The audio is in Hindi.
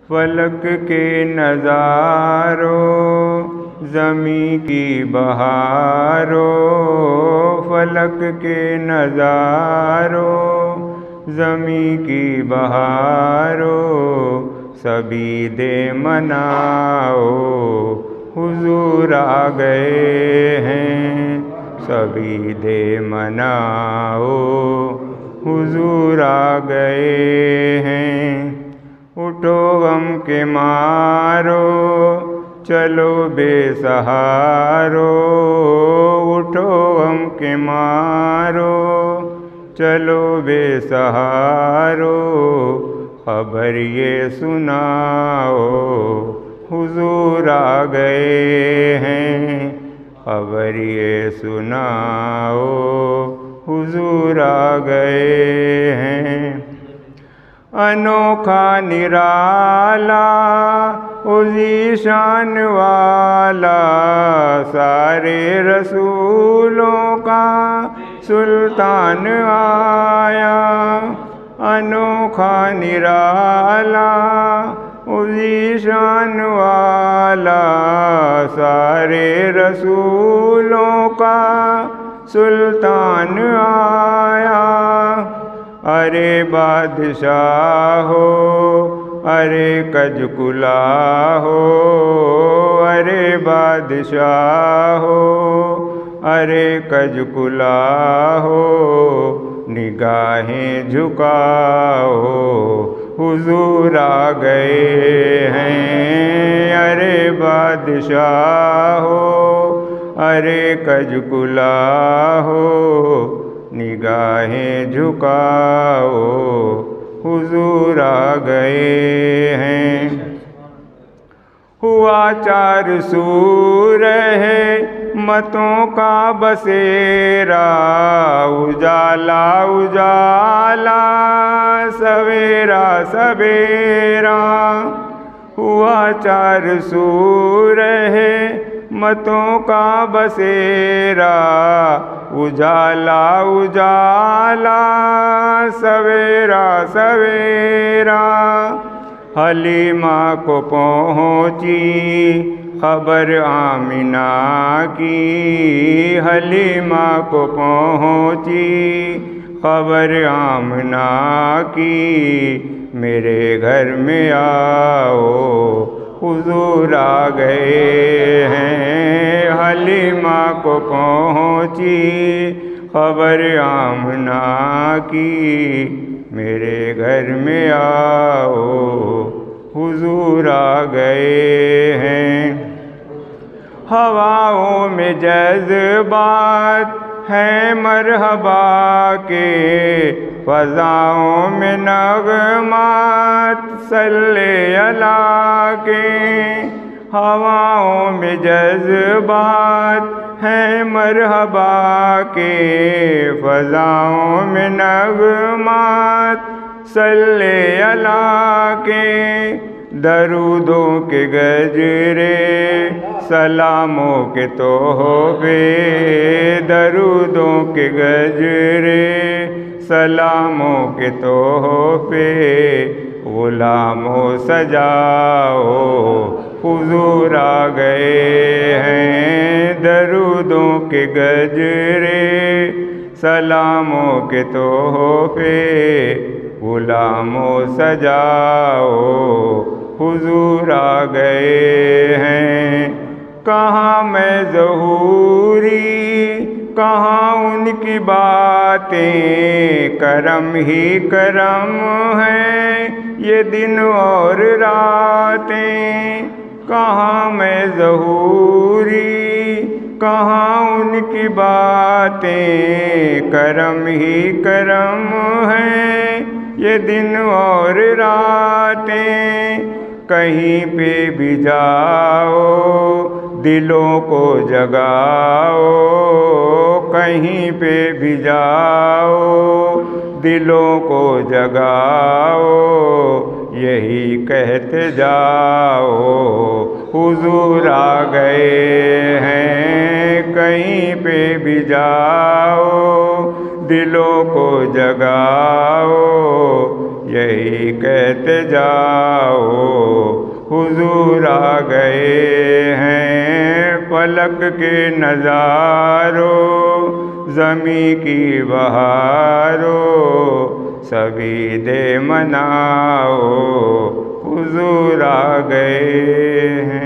फलक के नज़ारों ज़मी की बहारों, फलक के नज़ारों ज़मी की बहारों, सभी दे मनाओ हुजूर आ गए हैं, सभी दे मनाओ हुजूर आ गए हैं। उठो गम के मारो चलो बेसहारो, उठो गम के मारो चलो बेसहारो, खबर ये सुनाओ हुजूर आ गए हैं, खबर ये सुनाओ हुजूर आ गए हैं। अनोखा निराला ज़ीशान वाला, सारे रसूलों का सुल्तान आया। अनोखा निराला ज़ीशान वाला, सारे रसूलों का सुल्तान आया। अरे बादशाह हो अरे कजकुला हो, अरे बादशाह हो अरे कजकुला हो, निगाहें झुकाओ हुजूर आ गए हैं। अरे बादशाह हो अरे कजकुला हो, निगाहें झुकाओ हुजूर आ गए हैं। हुआ चार सूर है मतों का बसेरा, उजाला उजाला सवेरा सवेरा। हुआ चार सूर है मतों का बसेरा, उजाला उजाला सवेरा सवेरा। हलीमा को पहुँची खबर आमिना की, हलीमा को पहुँची खबर आमिना की, मेरे घर में आओ हुजूर आ गए हैं। हलीमा को पहुँची खबर आमिना की, मेरे घर में आओ हुजूर आ गए हैं। हवाओं में जज्बात हैं मरहबा के, फ़ज़ाओं में नग़मात सल्ले अला के। हवाओं में जज्बात हैं मरहबा के, फ़ज़ाओं में नग़मात सल्ले अला के। दरूदों के गजरे सलामों के तोहफे, दरूदों के गजरे सलामों के तोहफे, ग़ुलामों सजाओ हुजूर आ गए हैं। दरूदों के गजरे सलामों के तोहफे, ग़ुलामों सजाओ हुजूर आ गए हैं। कहाँ मैं ज़हूरी कहाँ उनकी बातें, करम ही करम है ये दिन और रातें। कहाँ मैं ज़हूरी कहाँ उनकी बातें, करम ही करम है ये दिन और रातें। कहीं पे भी जाओ दिलों को जगाओ, कहीं पे भी जाओ दिलों को जगाओ, यही कहते जाओ हुजूर आ गए हैं। कहीं पे भी जाओ दिलों को जगाओ, यही कहते जाओ हुजूर आ गए हैं। फलक के नज़ारों ज़मी की बहारों सभी दे मनाओ हुजूर आ गए हैं।